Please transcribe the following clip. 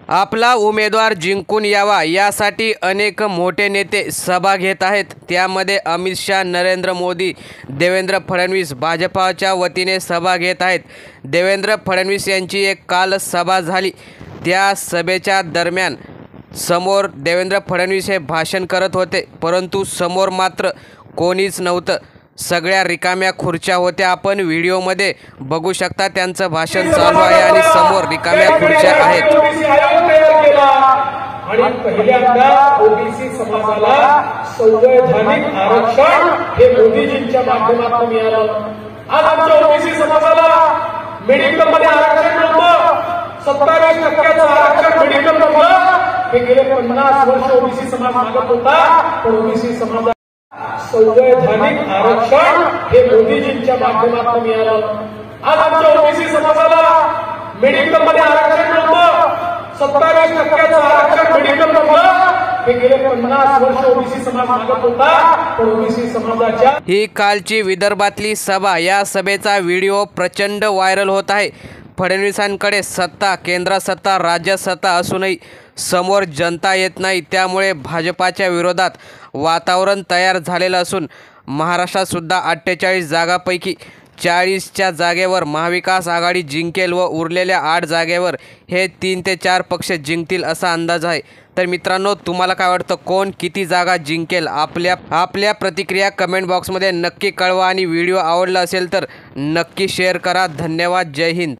आपला उमेदवार जिंकून यावा यासाठी अनेक मोठे नेते सभा घेत आहेत। त्यामध्ये अमित शाह, नरेंद्र मोदी, देवेंद्र फडणवीस भाजपाच्या वतीने सभा घेत आहेत। देवेंद्र फडणवीस यांची एक काल सभा झाली। त्या सभेच्या दरम्यान समोर देवेंद्र फडणवीस हे भाषण करत होते, परंतु समोर मात्र कोणीच नव्हतं। सगळ्या रिकाम्या खुर्च्या होत्या। आपण व्हिडिओमध्ये बघू शकता, त्यांचं भाषण चालू आहे आणि समोर रिकाम्या खुर्च्या आहेत। आणि पहिल्यांदा ओबीसी समाजाला संवैधानिक आरक्षण हे मोदीजींच्या माध्यमातून मिळालं। आज आमच्या ओबीसी समाजाला मेडिकल मध्ये आरक्षण नव्हतं, 27% आरक्षण मेडिकल मधलं हे गेले 50 वर्ष ओबीसी समाज मागत होता, पण ओबीसी समाज संवैधानिक आरक्षण हे मोदीजींच्या माध्यमातून मिळालं। आज आमच्या ओबीसी समाजाला मेडिकल मध्ये आरक्षण नव्हतं, 27% आरक्षण मेडिकल मधलं हे गेले 50 वर्ष ओबीसी समाज मागत होता, पण ओबीसी समाजाच्या ही कालची विदर्भातली सभा, या सभेचा व्हिडिओ प्रचंड व्हायरल होत आहे। फडणवीसांकडे सत्ता, केंद्र सत्ता, राज्य सत्ता असूनही समोर जनता येत नाही। त्यामुळे भाजपाच्या विरोधात वातावरण तयार झालेलं असून महाराष्ट्रात सुद्धा 48 जागांपैकी 40च्या जागेवर महाविकास आघाडी जिंकेल व उरलेल्या 8 जागेवर हे 3 ते 4 पक्ष जिंकतील असा अंदाज आहे। तर मित्रांनो, तुम्हाला काय वाटतं, कोण किती जागा जिंकेल? आपल्या प्रतिक्रिया कमेंट बॉक्समध्ये नक्की कळवा आणि व्हिडिओ आवडला असेल तर नक्की शेअर करा। धन्यवाद। जय हिंद।